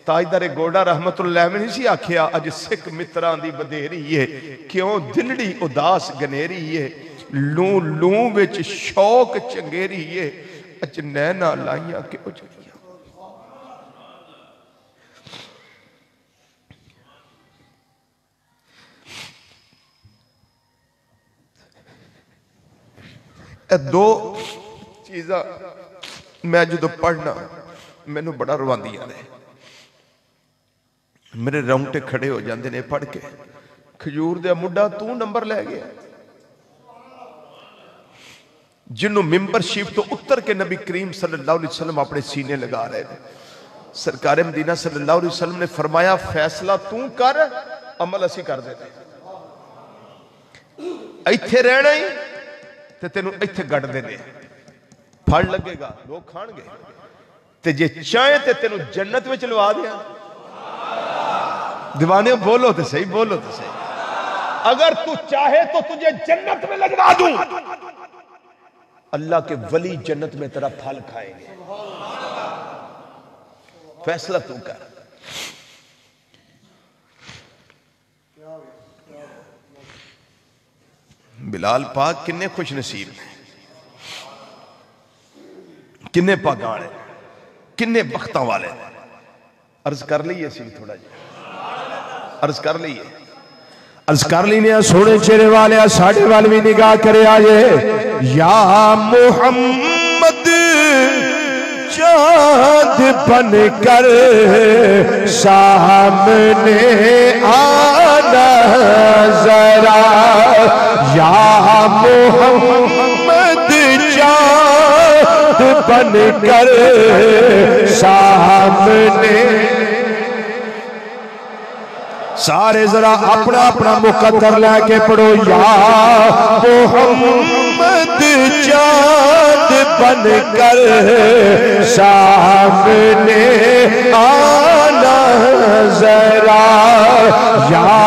A: تاجدار گوڑا رحمت اللہ میں نہیں سی آکھیا اج سکھ متران دی بدھیری ہے کیوں دلڑی اداس گنیری ہے لوں لوں وچ شوق چنگیری ہے اج نینا لائیاں کیوں چلیاں اے دو چیزاں میں جدو پڑھنا میں نے بڑا رواندیاں نے میرے رونگٹے کھڑے ہو جاندے نے پڑھ کے کھجور دے مڈا تو نمبر لے گیا جنہوں ممبر شیف تو اتر کے نبی کریم صلی اللہ علیہ وسلم اپنے سینے لگا رہے ہیں سرکار مدینہ صلی اللہ علیہ وسلم نے فرمایا فیصلہ تو کر عمل اسی کر دیتے ایتھے رہنا ہی تے تینوں ایتھے گڑ دینے پھڑ لگے گا لوگ کھان گے تے جے چاہیں تے تینوں جنت میں چلوا دیا دیوانے بولو تے صحیح بولو تے صحیح اگر تو چاہے تو تجھے جنت میں لگوا دوں اللہ کے ولی جنت میں تیرا پھل کھائیں گے فیصلہ تو کر بلال پاک کنے خوش نصیب ہیں کنے پاگانے کنے بختہ والے عرض کر لیے سی تھوڑا جی عرض کر لیے عرض کر لینے سونے چہرے والے ساڑھے والوی نگاہ کرے آئے یا محمد چاند بن کر سامنے آنا ذرا یا محمد چاند بن کر سامنے سارے ذرا اپنا اپنا مقدر لے کے پڑھو یا محمد چاند بن کر سامنے آنا ذرا یا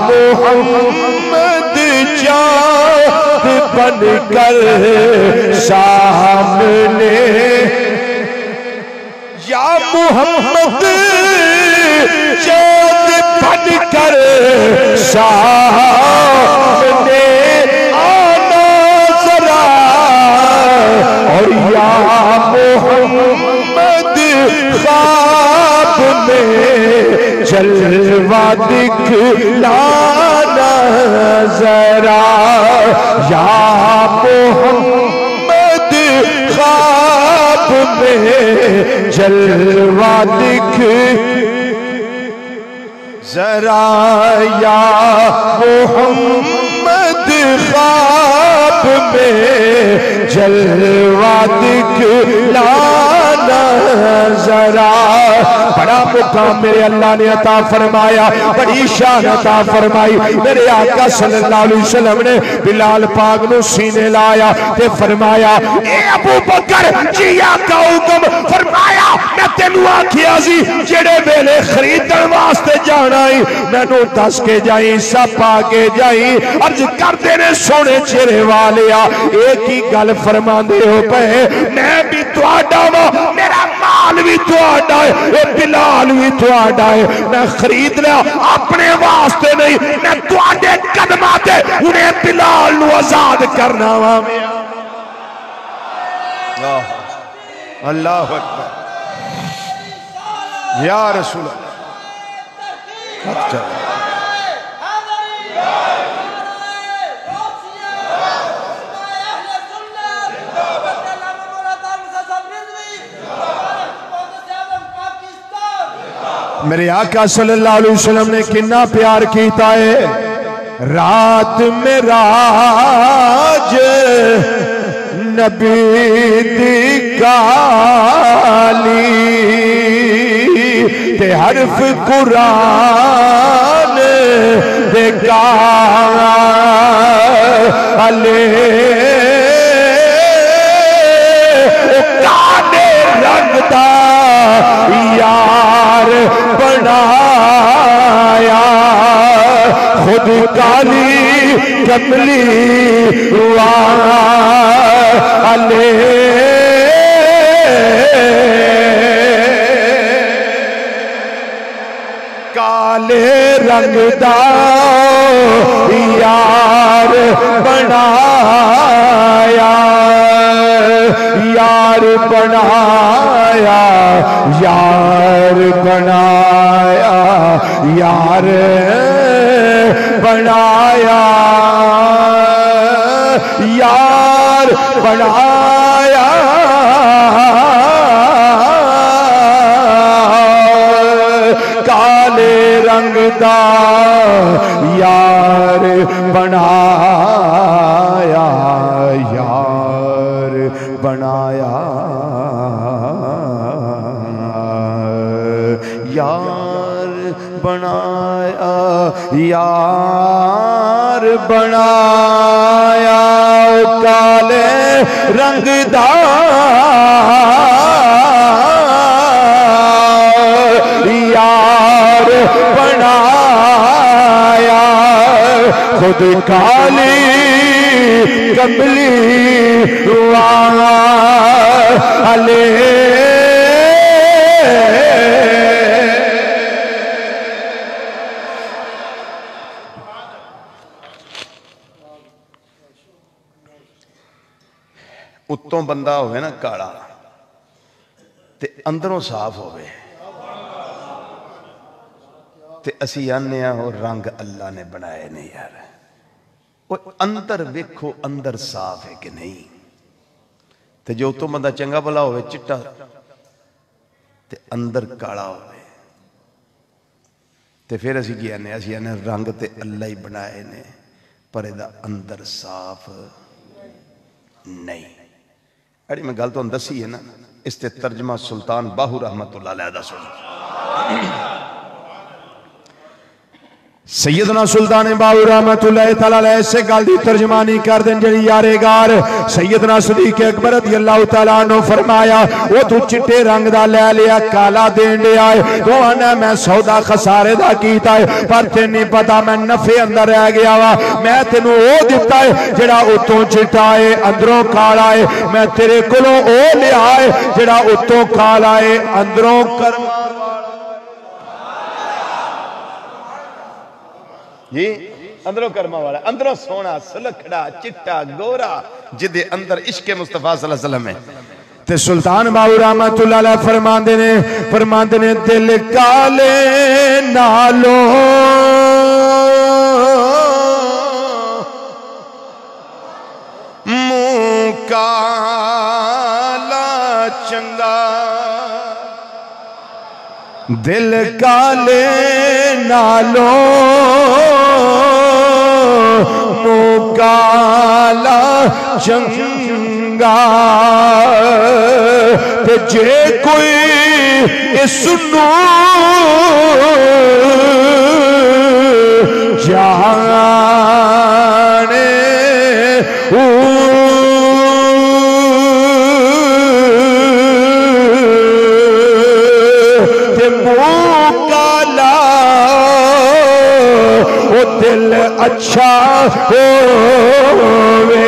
A: محمد چاند بن کر سامنے یا محمد چاند بن کر سامنے آنا ذرا اور یا محمد خواب میں جلوہ دکھلانا ذرا یا محمد خواب میں جلوہ ذرا یا محمد خواب میں جلوہ دکھلانا ذرا بڑا مقام میرے اللہ نے عطا فرمایا بڑی شان عطا فرمائی میرے آقا صلی اللہ علیہ وسلم نے بلال پاک نو سینے لایا تے فرمایا اے ابو بکر جی آقا حکم فرمایا میں تینوں آکھیا سی جڑے ویلے خریدن واسطے جانا میں نو دس کے جائیں سب آگے جائیں عرض کر دینے سونے چہرے والیا ایک ہی گل فرمان دے ہو پہے میں بھی تو آڈا ہوں میرا مال بھی تو آڈا ہے بلال بھی تو آڈا ہے میں خرید لیا اپنے واسطے نہیں میں تواڈے قدماں تے انہیں بلال نو آزاد کرنا وا اللہ اکبر یا رسول اللہ میرے آقا صلی اللہ علیہ وسلم نے کتنا پیار کیتا ہے رات معراج نبی دی گالی تے حرف قرآن دے گالے کانے رنگ دا یار بنایا خود کالی کملی والے کالے رنگ دا یار بنایا یار بنایا یار بنایا یار بنایا یار بنایا کالے رنگ دا یار بنایا یار بنایا یار بنایا یار بنایا کالے رنگ دا یار بنایا خود کالی کملی والے اتوں بندہ ہوئے نا کاڑا تے اندروں صاف ہوئے تے اسی آنے اور رنگ اللہ نے بنائے نہیں یار اندر ویکھو اندر صاف ہے کہ نہیں تے جو اتوں بندہ چنگا بلا ہوئے چٹا تے اندر کاڑا ہوئے تے پھر اسی کی آنے رنگ تے اللہ ہی بنائے نے پر دا اندر صاف نہیں اڑی میں گل تو اندسی ہے نا اس تے ترجمہ سلطان باہو رحمت اللہ علیہ دا سن سیدنا سلطان باہو رحمت اللہ تعالیٰ علیہ سے گل دی ترجمانی کر دیں جڑی یارے گار سیدنا صدیق اکبر رضی اللہ تعالیٰ عنہ فرمایا وہ تو چٹے رنگ دا لے لیا کالا دین لے آئے تو آنا میں سودا خسارے دا کیتا ہے پر تے نہیں پتا میں نفع اندر رہ گیا وا میں تینوں او دیتا ہے جڑا اتوں چٹا ہے اندروں کالا ہے میں تیرے کلوں او لے آئے جڑا اتوں کالا ہے اندروں کرما جی اندروں کرما والا اندروں سونا سلکھڑا چٹا گورا جدے اندر عشق مصطفیٰ صلی اللہ علیہ وسلم ہے تے سلطان باہو رحمت اللہ علیہ فرماندے نے دل کالے نالو منہ کالا چنگا دل کالے نالو کالا چنگا تے جے کوئی اس نو جانے تے منہ کالا وہ دل اچھا ہووے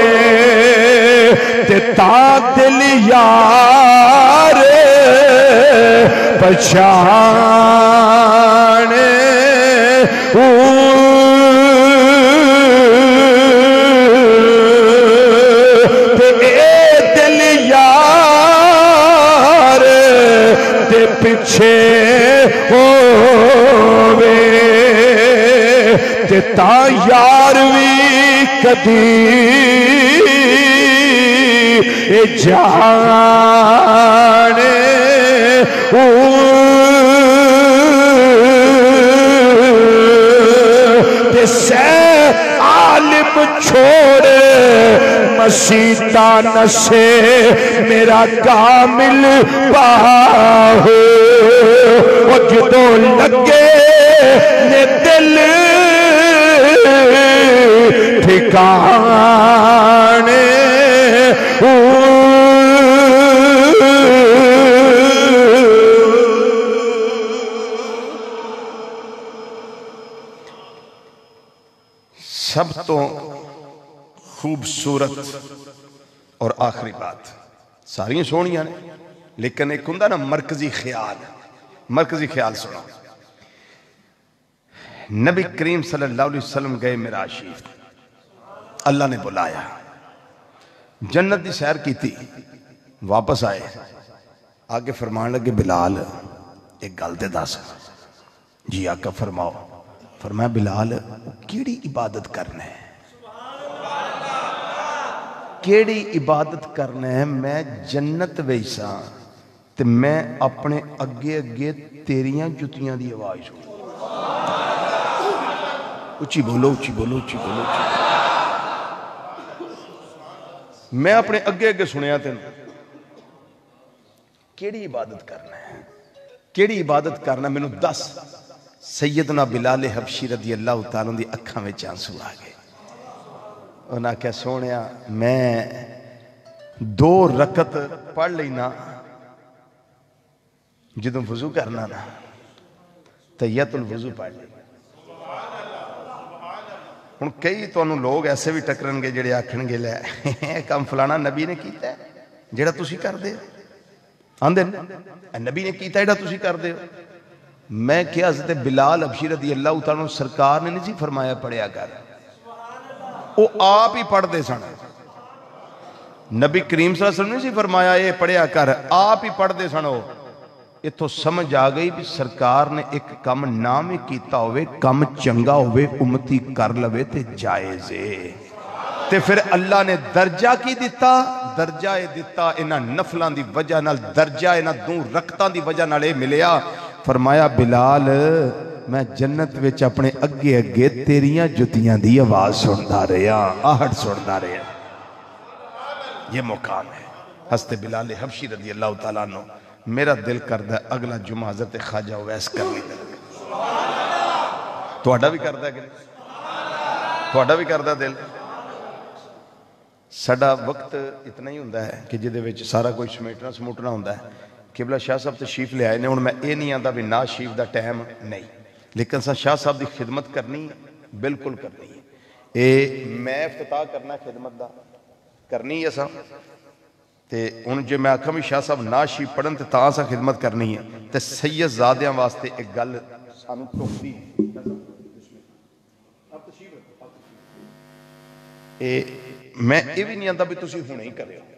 A: تے تا دل یار پہچانے دل یار دے پیچھے ہووے تے تا یار وی کدی جانے تے سے عالم چھوڑے مسیطہ نسے میرا کامل باہو وہ جدو لگے نے دل ٹھکانے سب تو خوبصورت اور آخری بات ساری سونیاں نے لیکن ایک ہوں نا مرکزی خیال سنا نبی کریم صلی اللہ علیہ وسلم گئے معراج شریف اللہ نے بلایا جنت دی سیر کی تھی واپس آئے آگے فرمان لگے بلال ایک گل تے دس جی آقا فرماؤ فرمایا بلال کیڑی عبادت کرنا ہے کیڑی عبادت کرنا ہے میں جنت ویسا تے میں اپنے اگے اگے تیریاں جتیاں دی آواز سن اچھی بولو اچھی بولو اچھی بولو میں اپنے اگے اگے سنیا تین کیڑی عبادت کرنا ہے کیڑی عبادت کرنا میں نے دس سیدنا بلال حبشی رضی اللہ تعالیٰ دی اکھاں میں آنسو آ گئے انہاں کیا سونیا میں 2 رکعت پڑھ لینا جدوں وضو کرنا نا تحیت الوضو پڑھ لینا ہن کئی تانوں لوگ ایسے بھی ٹکرن گے جڑے آکھن گے لے کم فلانا نبی نے کیتا ہے جڑا تسی کر دے آندے نبی نے کیتا ہے جڑا تسی کر دے میں کیا حضرت بلال حبشی رضی اللہ تعالیٰ سرکار نے نہیں سی فرمایا پڑھیا کر وہ آپ ہی پڑھ دے سن نبی کریم صلی اللہ علیہ وسلم نے سی فرمایا اے پڑھیا کر آپ ہی پڑھ دے سنو یہ تو سمجھ آ گئی بھی سرکار نے ایک کم نام کیتا ہوئے کم چنگا ہوئے امتی کر لوے تے جائزے تے پھر اللہ نے درجہ کی دیتا درجہ دیتا انہاں نفلان دی وجہ نال درجہ انہاں 2 رکعتاں دی وجہ نال ملیا فرمایا بلال میں جنت وچ اپنے اگے اگے تیریاں جتیاں دی آواز سندا رہیا آہٹ سندا رہیا یہ مقام ہے حضرت بلال حبشی رضی اللہ تعالیٰ عنہ میرا دل کردہ اگلا جمعہ حضرت خواجہ اویس کرنی دل توڑا بھی کردہ کہ توڑا بھی کردہ دل سڑا وقت اتنا ہی ہوندہ ہے کہ جدے وچ سارا کوئی سمیٹنا سموٹنا ہوندہ ہے قبلہ شاہ صاحب تشریف لے آئے نے اور میں اے نہیں آندہ بھی نا شریف دا ٹائم نہیں لیکن سا شاہ صاحب دی خدمت کرنی بالکل کرنی ہے اے میں افتتاح کرنا خدمت دا کرنی ہے سا تے ان جو میں آکھا بھی شاہ صاحب نا شریف پڑھن تے تاں سا خدمت کرنی ہے تے سید زادیاں واسطے ایک گل سانو ٹوکدی اے میں اے بھی نہیں آندہ بھی تسی ہونے ہی کرے ہو